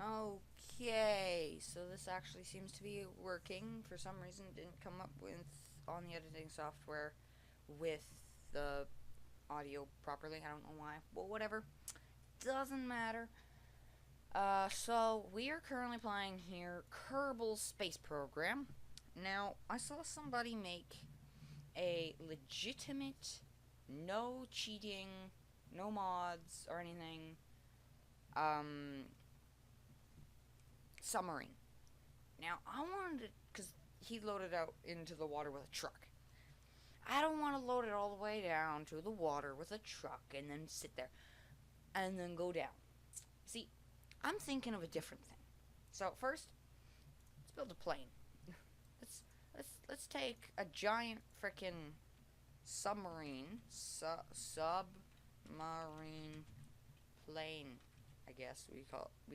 Okay, so this actually seems to be working. For some reason, it didn't come up with on the editing software with the audio properly. I don't know why. Well, whatever. Doesn't matter. So we are currently playing here Kerbal Space Program. Now, I saw somebody make a legitimate, no cheating, no mods or anything, um, submarine. Now, I wanted to, because he loaded out into the water with a truck. I don't want to load it all the way down to the water with a truck and then sit there and then go down. See, I'm thinking of a different thing. So first, let's build a plane. Let's take a giant freaking submarine plane. I guess we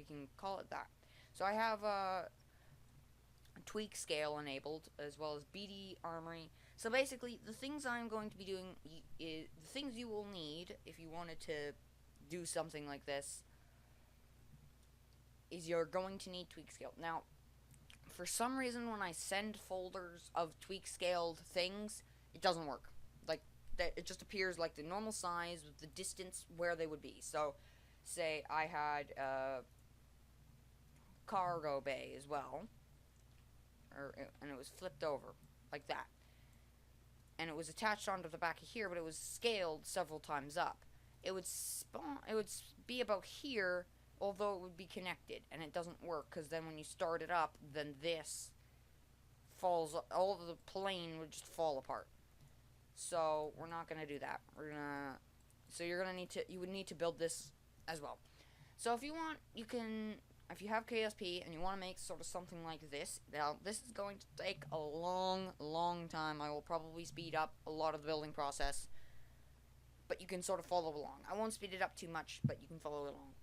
can call it that. So I have tweak scale enabled, as well as BD armory. So basically, the things I'm going to be doing, is the things you will need if you wanted to do something like this, is you're going to need tweak scale. Now, for some reason, when I send folders of tweak scaled things, it doesn't work. Like, it just appears like the normal size with the distance where they would be. So, say I had a cargo bay as well, and it was flipped over like that, and it was attached onto the back of here, but it was scaled several times up. It would spawn. It would be about here, although it would be connected, and it doesn't work because then when you start it up, then this falls. All of the plane would just fall apart. So we're not gonna do that. We're gonna. So you're gonna need to. You would need to build this as well. So if you want, you can. If you have KSP and you want to make sort of something like this, now this is going to take a long time. I will probably speed up a lot of the building process, but you can sort of follow along. I won't speed it up too much, but you can follow along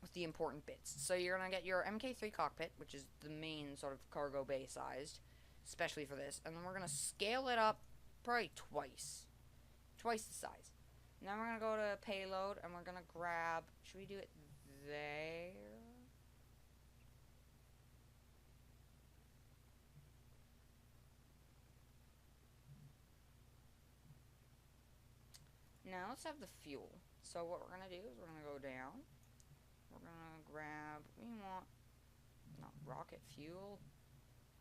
with the important bits. So you're going to get your MK3 cockpit, which is the main sort of cargo bay sized, especially for this, and then we're going to scale it up probably twice the size. Now we're going to go to payload, and we're going to grab, should we do it there? Now let's have the fuel. So what we're going to do is we're going to go down. We're going to grab, we want, not rocket fuel.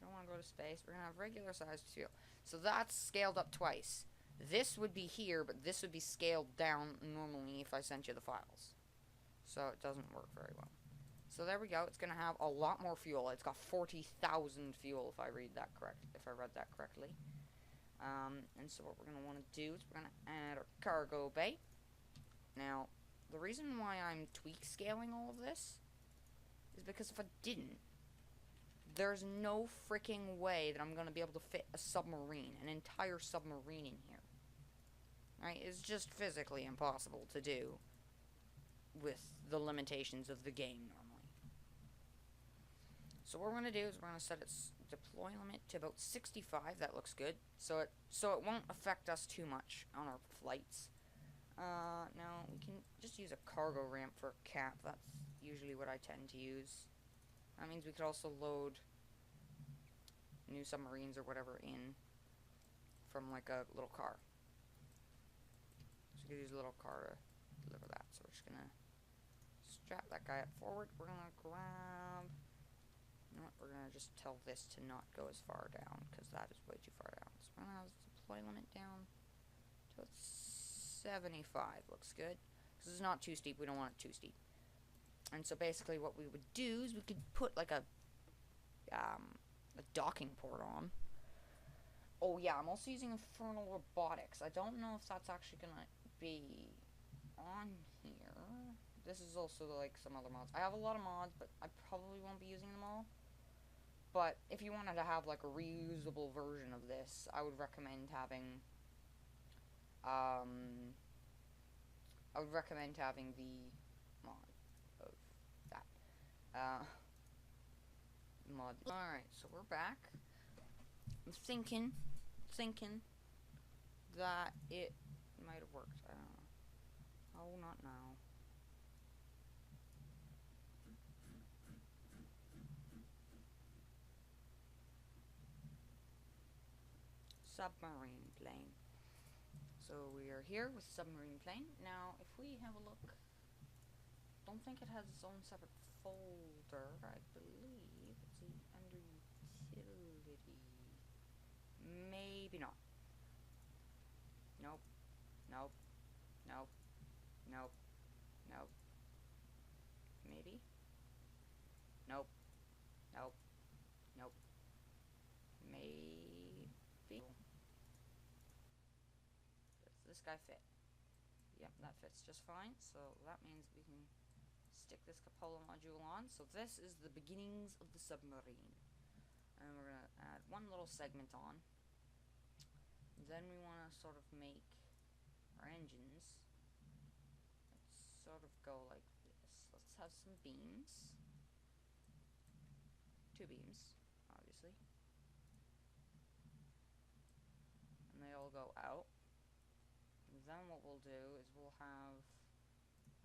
We don't want to go to space. We're going to have regular sized fuel. So that's scaled up twice. This would be here, but this would be scaled down normally if I sent you the files. So it doesn't work very well. So there we go. It's going to have a lot more fuel. It's got 40,000 fuel if I read that correctly. And so what we're going to want to do is we're going to add our cargo bay. Now, the reason why I'm tweak scaling all of this is because if I didn't, there's no freaking way that I'm going to be able to fit a submarine, an entire submarine in here. Right? It's just physically impossible to do with the limitations of the game normally. So what we're going to do is we're going to set its deploy limit to about 65. That looks good. So it won't affect us too much on our flights. Now we can just use a cargo ramp for a cap. That's usually what I tend to use. That means we could also load new submarines or whatever in from like a little car. So we could use a little car to deliver that. So we're just gonna strap that guy up forward. We're gonna grab. You know what? We're gonna just tell this to not go as far down because that is way too far down. So we're gonna have the deploy limit down to 75. Looks good. Because it's not too steep. We don't want it too steep. And so basically what we would do is we could put like a docking port on. Oh yeah, I'm also using Infernal Robotics. I don't know if that's actually gonna be on here. This is also like some other mods. I have a lot of mods, but I probably won't be using them all. But if you wanted to have like a reusable version of this, I would recommend having the mod of that. Mod. Alright, so we're back. I'm thinking that it might have worked. I don't know. Oh, not now. Submarine Plane. So we are here with Submarine Plane. Now, if we have a look, don't think it has its own separate folder. I believe it's under utility. Maybe not. Nope. Nope. Nope. Nope. Nope. Maybe. Nope. Nope. Nope. Maybe. Does this guy fit? Yep, that fits just fine. So that means we can stick this cupola module on. So this is the beginnings of the submarine. And we're going to add one little segment on. Then we want to sort of make our engines. Let's sort of go like this. Let's have some beams. 2 beams, obviously. And they all go out. And then what we'll do is we'll have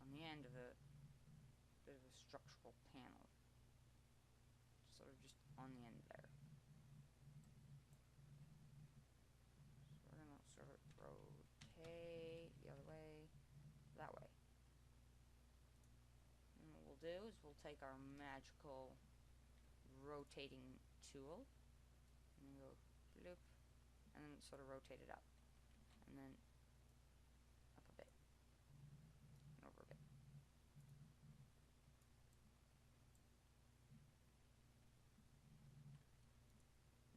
on the end of it a bit of a structural panel. Sort of just on the end there. So we're gonna sort of rotate the other way, that way. And what we'll do is we'll take our magical rotating tool and then go loop and then sort of rotate it up. And then up a bit and over a bit.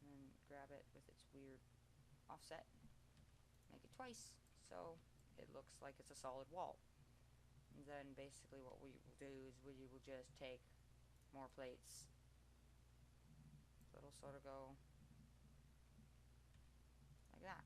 And then grab it with its weird offset, make it twice so it looks like it's a solid wall. And then basically what we will do is we will just take more plates. So it'll sort of go like that.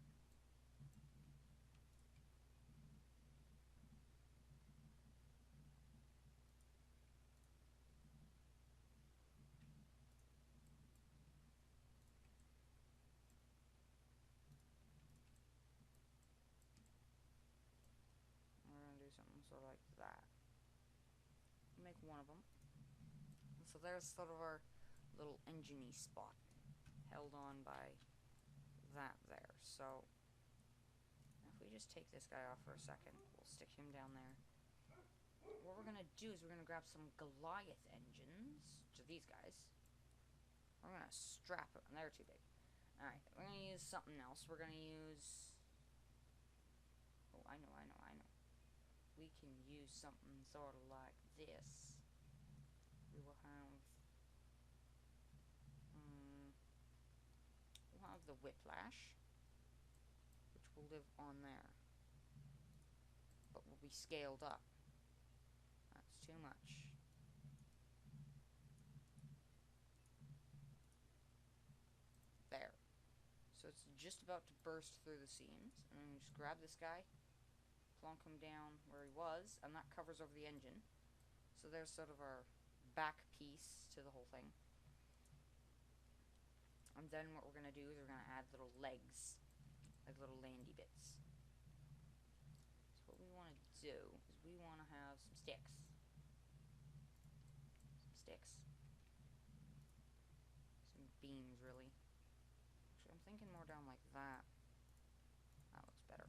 We're going to do something sort of like that. Make one of them. And so there's sort of our little engine-y spot held on by that there. So if we just take this guy off for a second, we'll stick him down there. What we're going to do is we're going to grab some Goliath engines, to these guys. We're going to strap them, and they're too big. Alright, we're going to use something else. We're going to use... Oh, I know. We can use something sort of like this. We will have... we'll have the whiplash, which will live on there, but will be scaled up. That's too much. There. So it's just about to burst through the seams, and then we just grab this guy, plonk him down where he was, and that covers over the engine. So there's sort of our back piece to the whole thing. And then what we're going to do is we're going to add little legs, like little landy bits. So what we want to do is we want to have some sticks. Some beams, really. Actually, I'm thinking more down like that. That looks better.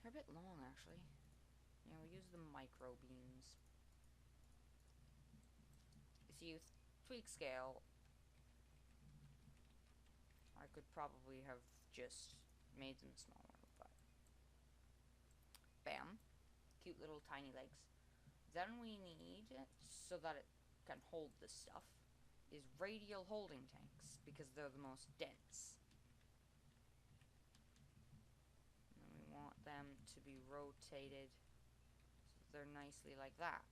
They're a bit long, actually. Yeah, we use the micro beams. If you tweak scale, I could probably have just made them smaller, but bam. Cute little tiny legs. Then we need, so that it can hold this stuff, is radial holding tanks, because they're the most dense. And we want them to be rotated so they're nicely like that.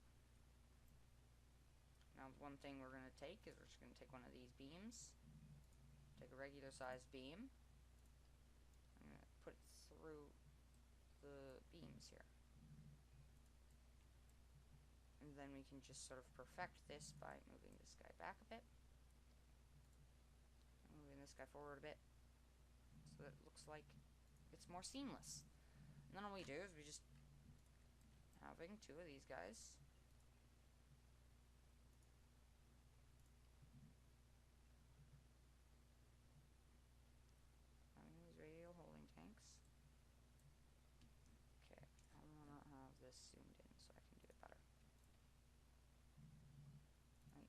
Now, one thing we're going to take is we're just going to take one of these beams, take a regular sized beam, I'm going to put it through the beams here. And then we can just sort of perfect this by moving this guy back a bit, and moving this guy forward a bit, so that it looks like it's more seamless. And then all we do is we just having 2 of these guys.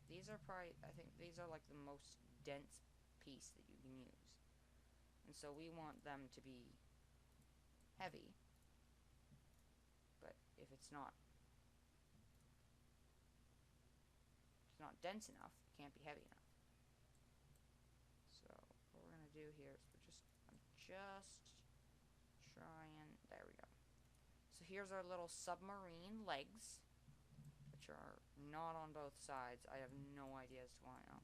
These are probably, I think these are like the most dense piece that you can use. And so we want them to be heavy. But if it's not dense enough, it can't be heavy enough. So what we're gonna do here is I'm just trying, there we go. So here's our little submarine legs, which are not on both sides. I have no idea as to why now.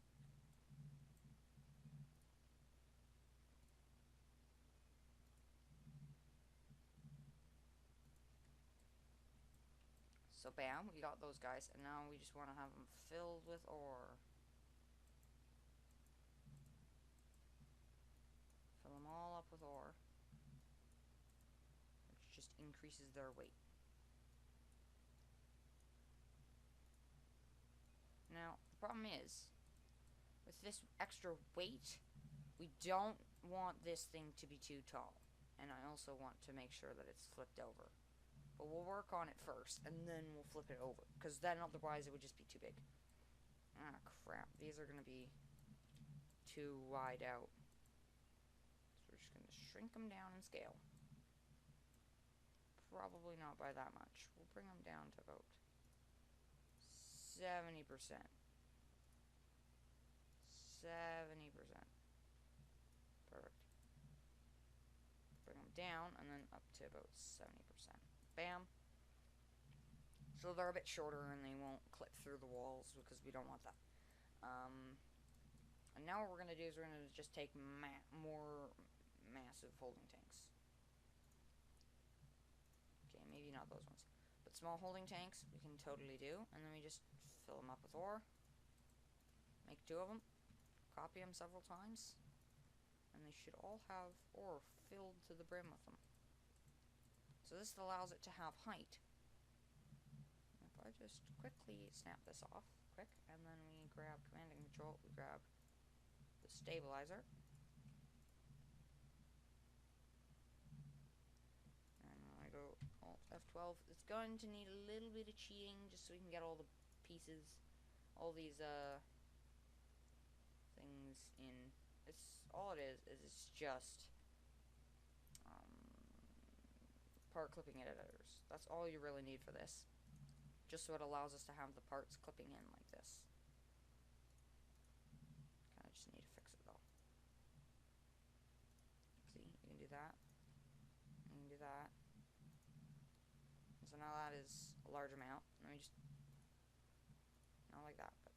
So bam, we got those guys, and now we just want to have them filled with ore. Fill them all up with ore, which just increases their weight. Now, the problem is, with this extra weight, we don't want this thing to be too tall. And I also want to make sure that it's flipped over. But we'll work on it first, and then we'll flip it over. Because then otherwise it would just be too big. Ah, crap. These are going to be too wide out. So we're just going to shrink them down in scale. Probably not by that much. We'll bring them down to about 70%. 70%. Perfect. Bring them down, and then up to about 70%. Bam. So they're a bit shorter, and they won't clip through the walls, because we don't want that. And now what we're going to do is we're going to just take more massive holding tanks. Okay, maybe not those ones. But small holding tanks, we can totally do. And then we just fill them up with ore. Make 2 of them. Copy them several times. And they should all have ore filled to the brim with them. So this allows it to have height. If I just quickly snap this off, quick, and then we grab command and control, we grab the stabilizer. And I go Alt F12. It's going to need a little bit of cheating just so we can get all the pieces, all these things in. It's all it is it's just part clipping editors. That's all you really need for this. Just so it allows us to have the parts clipping in like this. Kinda just need to fix it though. See, you can do that. You can do that. So now that is a large amount. Let me just, not like that, but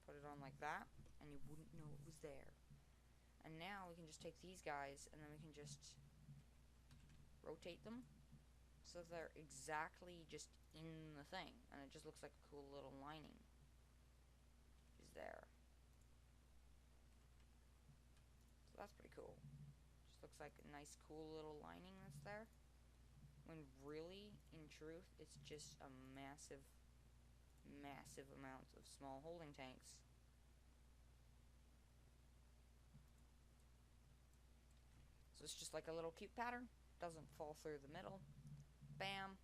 put it on like that, and you wouldn't know it was there. And now we can just take these guys, and then we can just rotate them so they're exactly just in the thing, and it just looks like a cool little lining is there. So that's pretty cool. Just looks like a nice cool little lining that's there, when really, in truth, it's just a massive amount of small holding tanks. So it's just like a little cute pattern. Doesn't fall through the middle. Bam.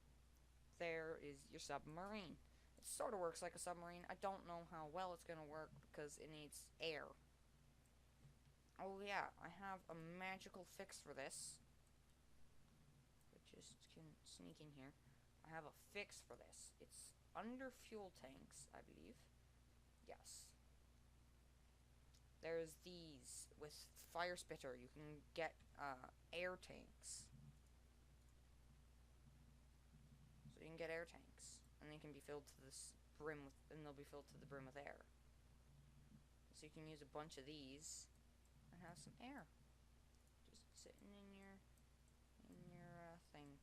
There is your submarine. It sort of works like a submarine. I don't know how well it's going to work because it needs air. Oh yeah, I have a magical fix for this. I just can sneak in here. I have a fix for this. It's under fuel tanks, I believe. Yes. There's these with fire spitter. You can get air tanks. So you can get air tanks, and they can be filled to this brim with, and they'll be filled to the brim with air. So you can use a bunch of these and have some air just sitting in your thing.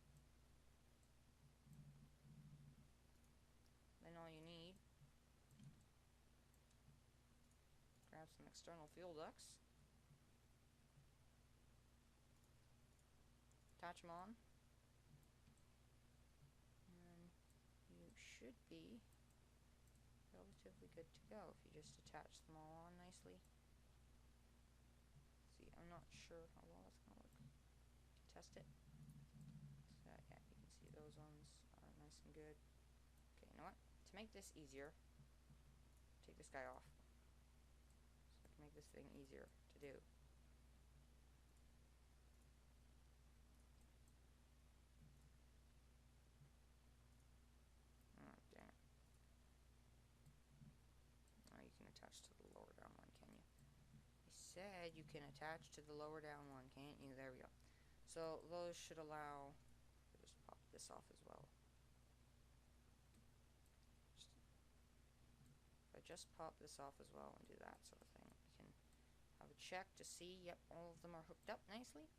Then all you need, grab some external fuel ducts, attach them on, and you should be relatively good to go if you just attach them all on nicely. See, I'm not sure how well that's going to work. Test it. So, yeah, you can see those ones are nice and good. Okay, you know what? To make this easier, take this guy off. So I can make this thing easier to do. Oh, damn it. Oh, you can attach to the lower down one, can you? I said you can attach to the lower down one, can't you? There we go. So those should allow... I'll just pop this off as well. If I just pop this off as well and do that sort of thing, we can have a check to see, yep, all of them are hooked up nicely.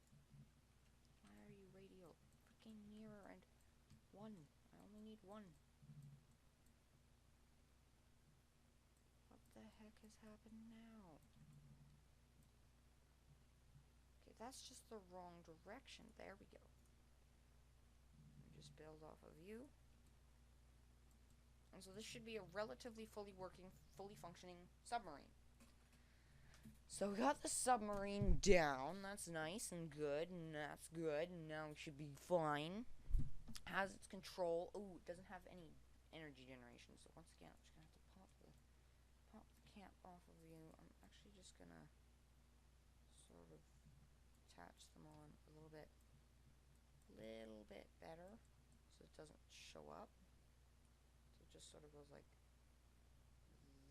Why are you radial? Freaking nearer and one. I only need one. What the heck has happened now? Okay, that's just the wrong direction. There we go. Just build off of you. And so this should be a relatively fully working, fully functioning submarine. So we got the submarine down. That's nice and good, and that's good. And now it should be fine. Has its control. Ooh, it doesn't have any energy generation. So once again, I'm just gonna have to pop the cap off of you. I'm actually just gonna sort of attach them on a little bit better, so it doesn't show up. So it just sort of goes like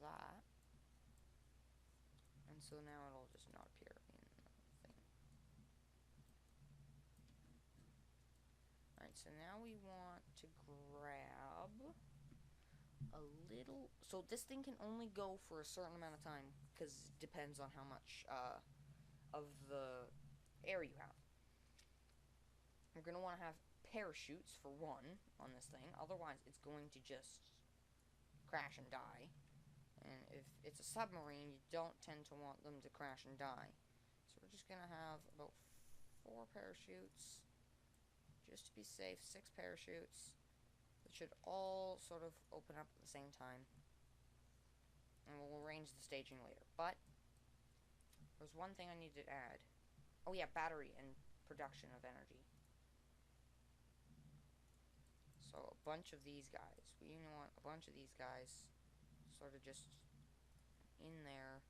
that. And so now it'll just not appear in the thing. Alright, so now we want to grab a little... So this thing can only go for a certain amount of time, because it depends on how much of the air you have. You're going to want to have parachutes, for one, on this thing. Otherwise, it's going to just crash and die. And if it's a submarine, you don't tend to want them to crash and die. So we're just going to have about 4 parachutes, just to be safe. 6 parachutes. That should all sort of open up at the same time. And we'll arrange the staging later. But there's one thing I need to add. Oh yeah, battery and production of energy. So a bunch of these guys. We want a bunch of these guys sort of just in there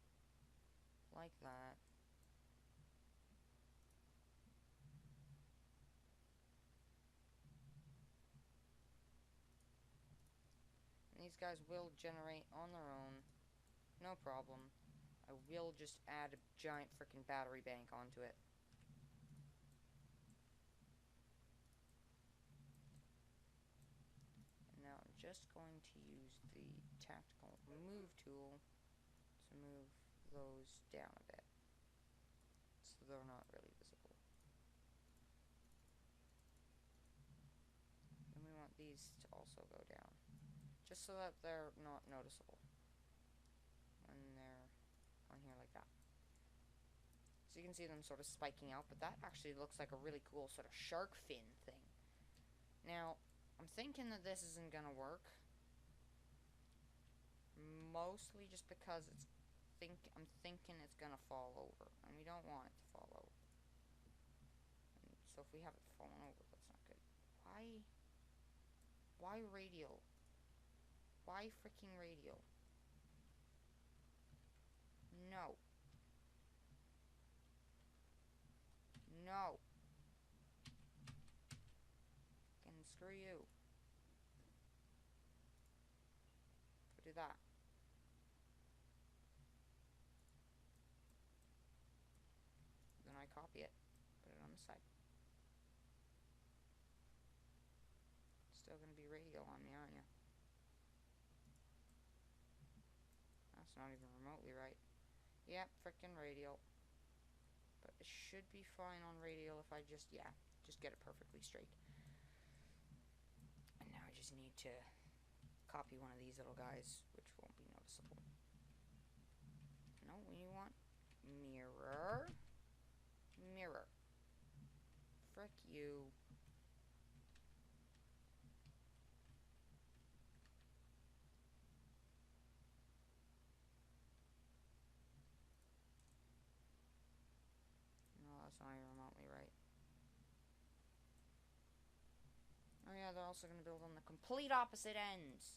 like that. And these guys will generate on their own, no problem. I will just add a giant freaking battery bank onto it. And now I'm just going to use the tactical move tool to move those down a bit, so they're not really visible. And we want these to also go down, just so that they're not noticeable when they're on here like that. So you can see them sort of spiking out, but that actually looks like a really cool sort of shark fin thing. Now, I'm thinking that this isn't gonna work, mostly just because I'm thinking it's gonna fall over, and we don't want it to fall over. And so if we have it falling over, that's not good. Why radial? Why freaking radial? No. No. Can screw you. Go do that. Then I copy it, put it on the side. Still gonna be radial on me, aren't you? That's not even remotely right. Yep, frickin' radial. But it should be fine on radial if I just get it perfectly straight. And now I just need to copy one of these little guys, which won't be noticeable. No, we want mirror. Mirror. Frick you. No, that's not even remotely right. Oh yeah, they're also going to build on the complete opposite ends.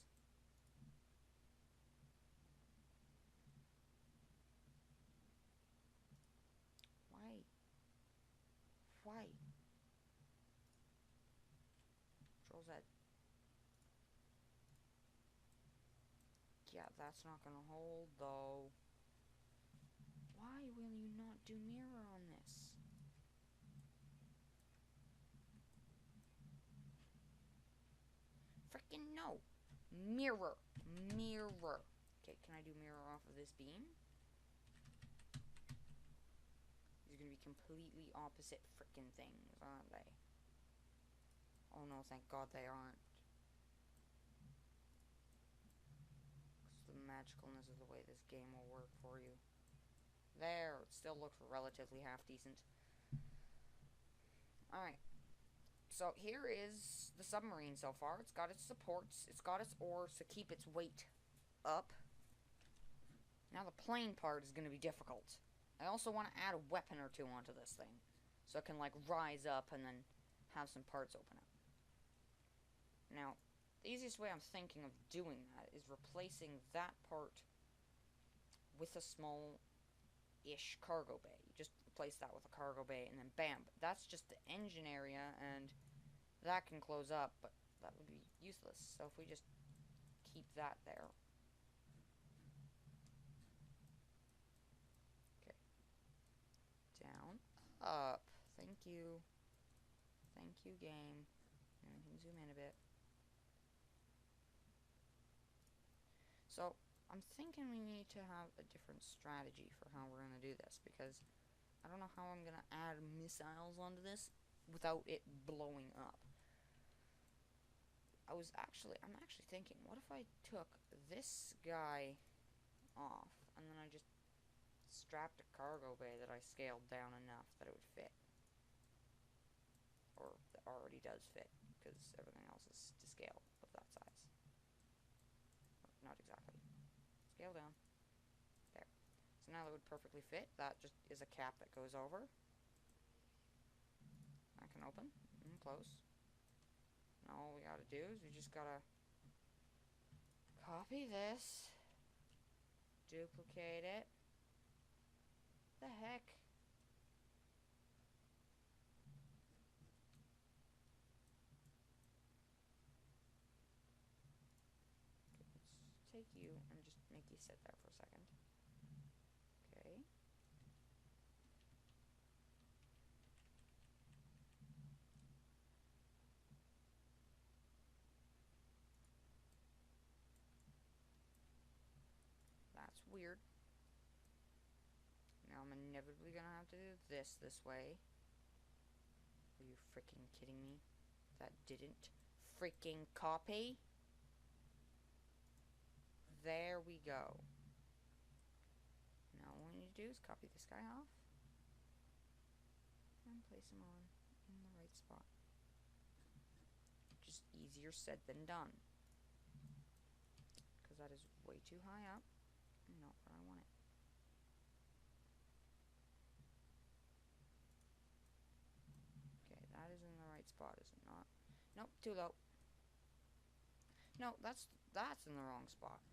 how's that? Yeah, that's not gonna hold, though. Why will you not do mirror on this? Frickin' no! Mirror! Mirror! Okay, can I do mirror off of this beam? These are gonna be completely opposite frickin' things, aren't they? Oh no, thank God they aren't. It's the magicalness of the way this game will work for you. There, it still looks relatively half decent. Alright. So here is the submarine so far. It's got its supports, it's got its oars to keep its weight up. Now the plane part is going to be difficult. I also want to add a weapon or two onto this thing, so it can like rise up and then have some parts open up. Now, the easiest way I'm thinking of doing that is replacing that part with a small-ish cargo bay. You just replace that with a cargo bay and then bam. But that's just the engine area, and that can close up, but that would be useless. So if we just keep that there. Okay. Down. Up. Thank you. Thank you, game. Now we can zoom in a bit. So, I'm thinking we need to have a different strategy for how we're going to do this, because I don't know how I'm going to add missiles onto this without it blowing up. I'm actually thinking, what if I took this guy off, and then I just strapped a cargo bay that I scaled down enough that it would fit? Or that already does fit, because everything else is to scale of that size. Not exactly. Scale down. There. So now that would perfectly fit. That just is a cap that goes over. I can open and close. Now all we gotta do is we just gotta copy this, duplicate it. The heck? Let's take you and just make you sit there for a second. Okay. That's weird. Now I'm inevitably gonna have to do this way. Are you freaking kidding me? That didn't freaking copy? There we go. Now all we need to do is copy this guy off and place him on in the right spot. Just easier said than done, because that is way too high up. Not where I want it. Okay, that is in the right spot, is it not? Nope, too low. No, that's in the wrong spot.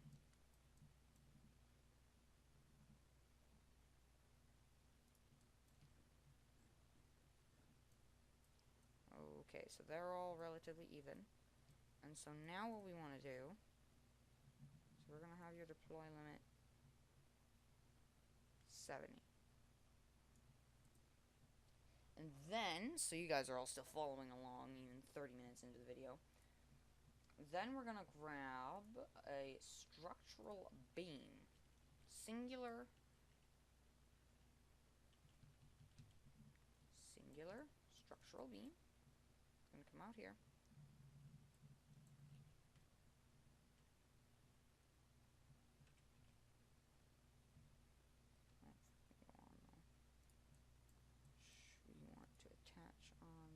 Okay, so they're all relatively even. And so now what we want to do, so we're going to have your deploy limit 70. And then, so you guys are all still following along even 30 minutes into the video, then we're going to grab a structural beam. Singular structural beam. It's going to come out here. We want to attach on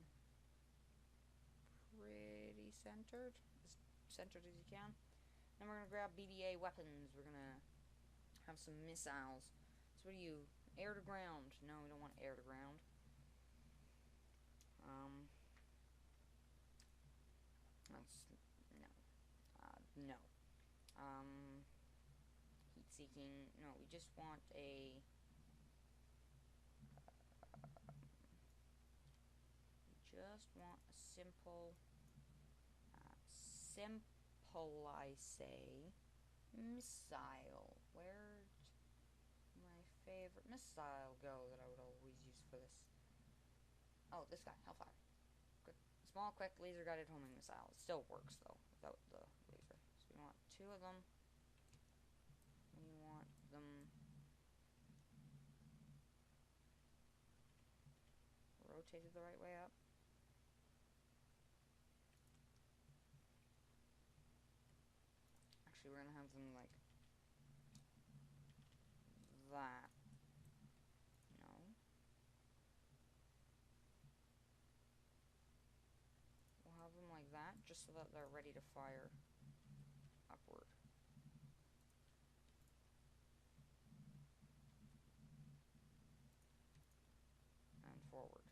pretty centered, as centered as you can. Then we're going to grab BBA weapons. We're going to have some missiles. So what do you, air to ground? No, we don't want air to ground. That's, no. No. Heat seeking, no, we just want a, simple Impolice missile. Where'd my favorite missile go that I would always use for this? Oh, this guy, Hellfire. Good. Small, quick, laser-guided homing missile. It still works, though, without the laser. So we want 2 of them. We want them rotated the right way up. Actually, we're gonna have them like that. No. We'll have them like that, just so that they're ready to fire upward. And forward.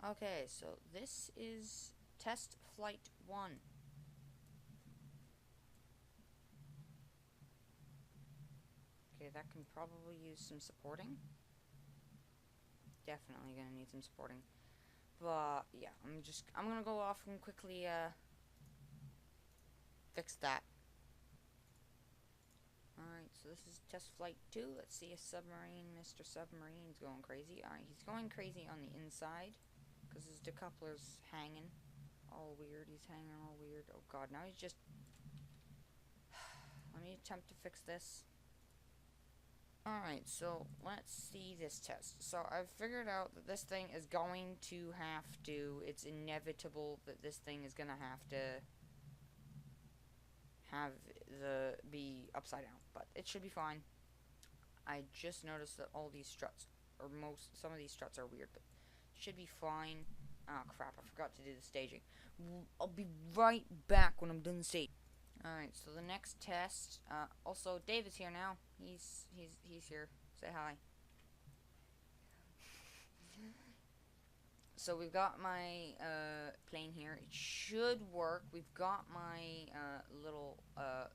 Okay, so this is test flight 1. Okay, that can probably use some supporting. Definitely gonna need some supporting. But yeah, I'm gonna go off and quickly fix that. Alright, so this is test flight 2. Let's see if Mr. Submarine's going crazy. Alright, he's going crazy on the inside because his decoupler's hanging all weird. He's hanging all weird. Oh god, now he's just... Let me attempt to fix this. Alright, so let's see this test. So I've figured out that this thing is going to have to... It's inevitable that this thing is gonna have to be upside down, but it should be fine. I just noticed that all these struts, or some of these struts are weird, but should be fine. Oh crap, I forgot to do the staging. I'll be right back when I'm done the staging. Alright, so the next test, also Dave is here now. He's here. Say hi. So we've got my plane here. It should work. We've got my little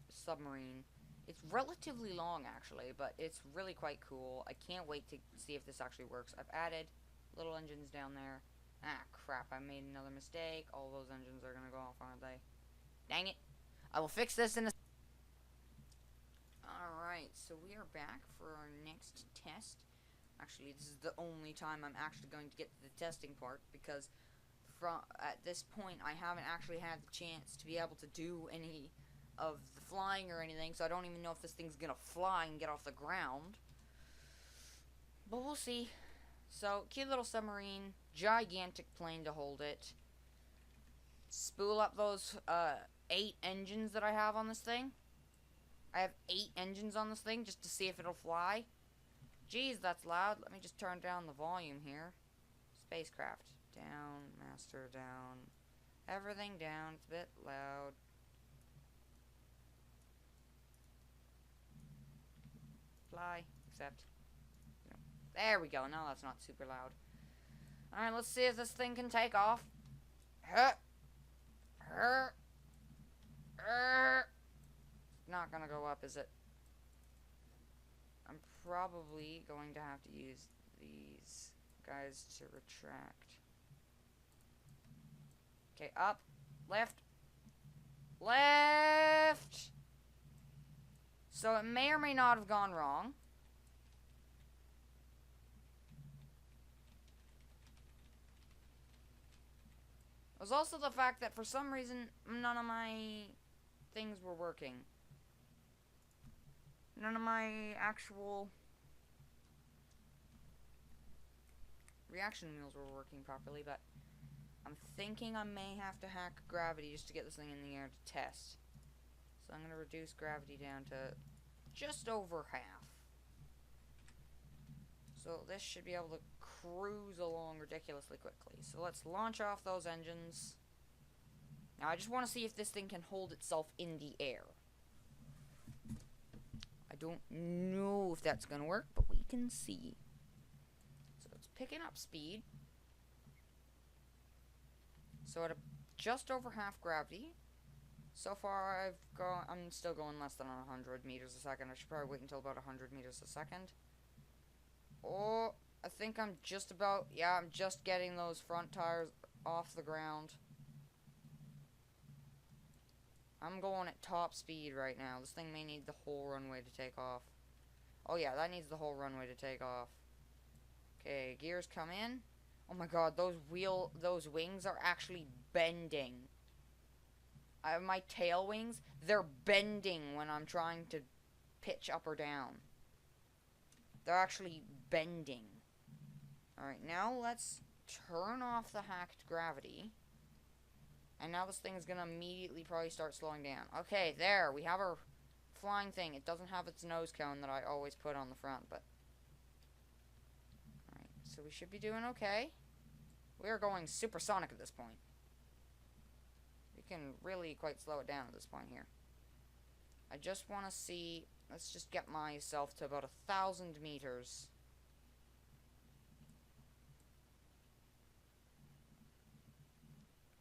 submarine. It's relatively long actually, but it's really quite cool. I can't wait to see if this actually works. I've added little engines down there. Ah, crap, I made another mistake. All those engines are gonna go off, aren't they? Dang it. I will fix this in a... Alright, so we are back for our next test. Actually, this is the only time I'm actually going to get to the testing part, because at this point I haven't actually had the chance to be able to do any of the flying or anything, so I don't even know if this thing's gonna fly and get off the ground. But we'll see. So, cute little submarine, gigantic plane to hold it. Spool up those 8 engines that I have on this thing. I have 8 engines on this thing just to see if it'll fly. Jeez, that's loud. Let me just turn down the volume here. Spacecraft. Down, master down. Everything down. It's a bit loud. Fly, except... No. There we go. Now that's not super loud. Alright, let's see if this thing can take off. Not gonna go up, is it? I'm probably going to have to use these guys to retract. Okay, up, left, left. So it may or may not have gone wrong. It was also the fact that for some reason none of my things were working. None of my actual reaction wheels were working properly, but I'm thinking I may have to hack gravity just to get this thing in the air to test. So I'm going to reduce gravity down to just over half. So this should be able to cruise along ridiculously quickly. So let's launch off those engines. Now I just want to see if this thing can hold itself in the air. I don't know if that's going to work, but we can see. So it's picking up speed. So at just over half gravity. So far I'm still going less than 100 meters a second. I should probably wait until about 100 meters a second. Oh, I think I'm just about, yeah, I'm just getting those front tires off the ground. I'm going at top speed right now. This thing may need the whole runway to take off. Oh yeah, that needs the whole runway to take off. Okay, gears come in. Oh my god, those wings are actually bending. My tail wings, they're bending when I'm trying to pitch up or down. They're actually bending. Alright, now let's turn off the hacked gravity. And now this thing is going to immediately probably start slowing down. Okay, there, we have our flying thing. It doesn't have its nose cone that I always put on the front, but... Alright, so we should be doing okay. We are going supersonic at this point. We can really quite slow it down at this point here. I just want to see... Let's just get myself to about 1,000 meters.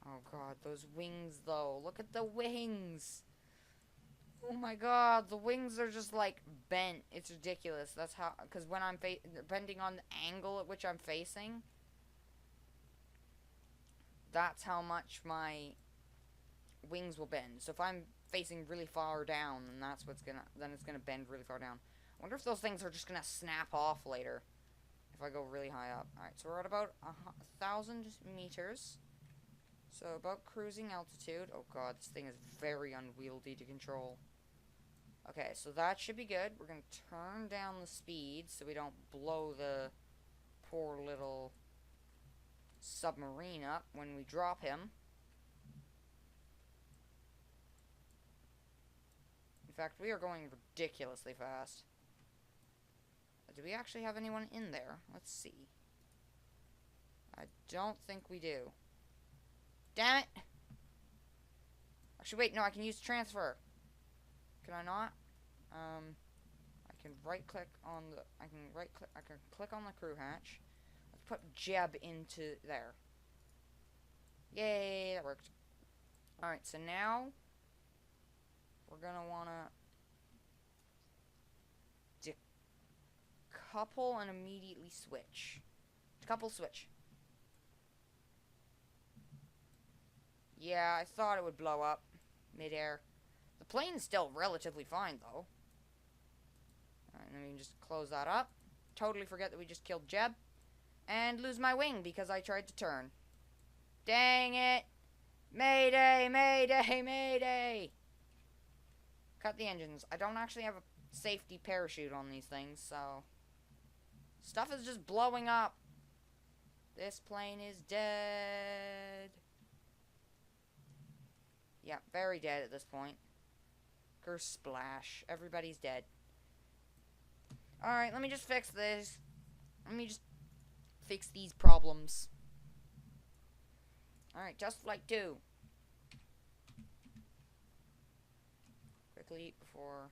Oh god, those wings though. Look at the wings. Oh my god, the wings are just like bent. It's ridiculous. That's how, because when I'm depending on the angle at which I'm facing, that's how much my wings will bend. So if I'm facing really far down, then that's what's gonna, then it's gonna bend really far down. I wonder if those things are just gonna snap off later if I go really high up. Alright, so we're at about 1,000 meters. So about cruising altitude. Oh god, this thing is very unwieldy to control. Okay, so that should be good. We're gonna turn down the speed so we don't blow the poor little submarine up when we drop him. In fact, we are going ridiculously fast. Do we actually have anyone in there? Let's see. I don't think we do. Damn it! Actually, wait, no, I can use transfer. Can I not? I can right-click on the... I can click on the crew hatch. Let's put Jeb into there. Yay, that worked. Alright, so now we're gonna wanna decouple and immediately switch. Decouple, switch. Yeah, I thought it would blow up mid-air. The plane's still relatively fine, though. Alright, then we can just close that up. Totally forget that we just killed Jeb. And lose my wing because I tried to turn. Dang it! Mayday, mayday, mayday! Cut the engines. I don't actually have a safety parachute on these things, so... Stuff is just blowing up. This plane is dead. Yeah, very dead at this point. Curse splash. Everybody's dead. Alright, let me just fix this. Let me just fix these problems. Alright, test flight 2. Quickly, before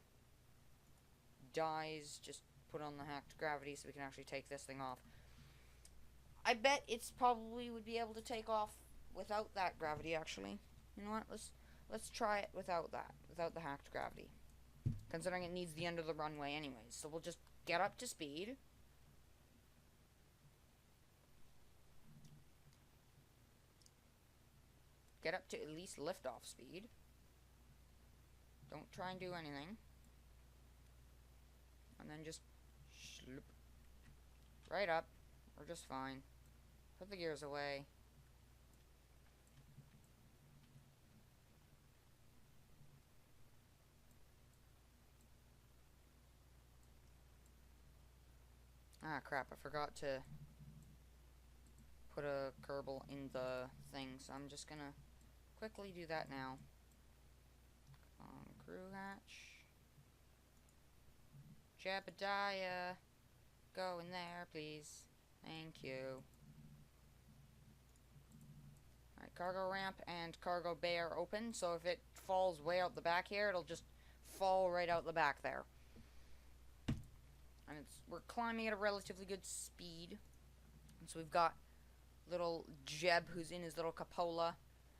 dies, just put on the hacked gravity so we can actually take this thing off. I bet it's probably would be able to take off without that gravity, actually. You know what? Let's try it without that. Without the hacked gravity. Considering it needs the end of the runway anyways. So we'll just get up to speed. Get up to at least liftoff speed. Don't try and do anything. And then just sloop right up. We're just fine. Put the gears away. Ah, crap. I forgot to put a Kerbal in the thing, so I'm just gonna quickly do that now. Crew hatch. Jebediah. Go in there, please. Thank you. Alright, cargo ramp and cargo bay are open, so if it falls way out the back here, it'll just fall right out the back there. And we're climbing at a relatively good speed. And so we've got little Jeb who's in his little cupola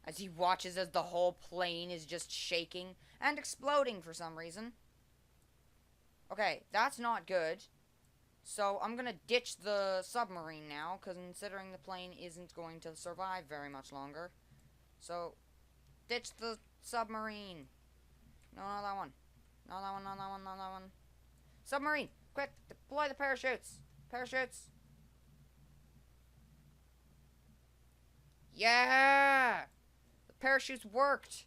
as he watches as the whole plane is just shaking and exploding for some reason. Okay, that's not good. So I'm gonna ditch the submarine now, considering the plane isn't going to survive very much longer. So, ditch the submarine. No, not that one. Not that one, not that one, not that one. Submarine! Quick! Deploy the parachutes! Parachutes! Yeah! The parachutes worked!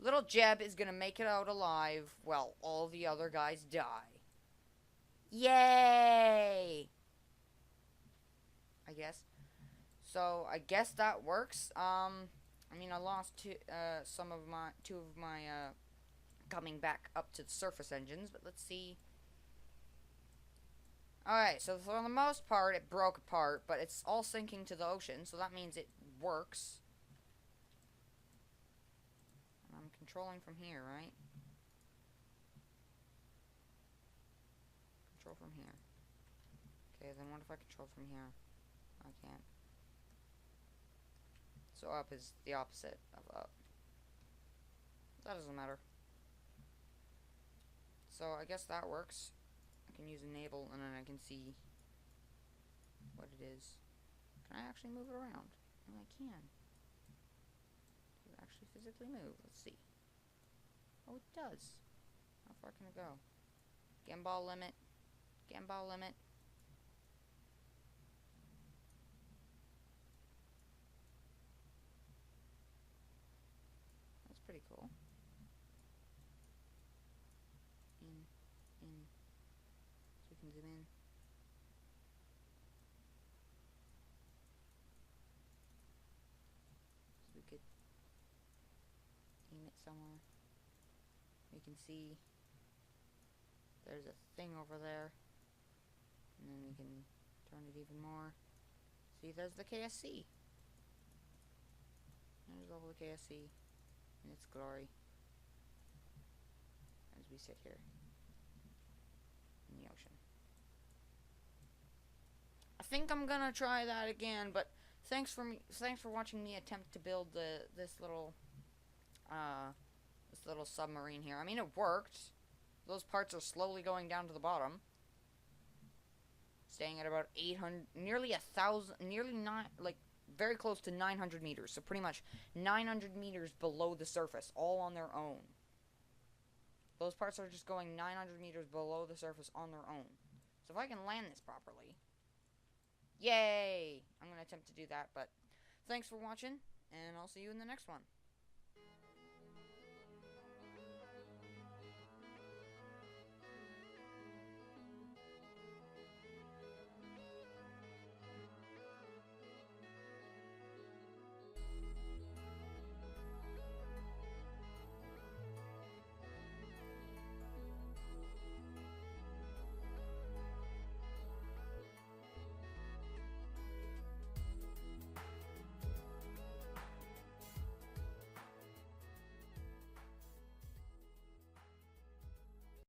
Little Jeb is gonna make it out alive while all the other guys die. Yay! I guess. So, I guess that works. I mean, I lost two of my coming back up to the surface engines, but let's see. Alright, so for the most part, it broke apart, but it's all sinking to the ocean, so that means it works. I'm controlling from here, right? Control from here. Okay, then what if I control from here? I can't. So up is the opposite of up. That doesn't matter. So I guess that works. I can use enable and then I can see what it is. Can I actually move it around? No, I can. Does it actually physically move? Let's see. Oh, it does. How far can it go? Gimbal limit. Gimbal limit. That's pretty cool. In. So we can zoom in. So we could aim it somewhere. We can see there's a thing over there. And then we can turn it even more. See, there's the KSC. There's all the KSC in its glory. As we sit here in the ocean. I think I'm gonna try that again, but thanks for watching me attempt to build this little submarine here. I mean, it worked. Those parts are slowly going down to the bottom. Staying at about 800, nearly 1,000, nearly not, like, very close to 900 meters. So pretty much 900 meters below the surface, all on their own. Those parts are just going 900 meters below the surface on their own. So if I can land this properly, yay! I'm going to attempt to do that, but thanks for watching, and I'll see you in the next one.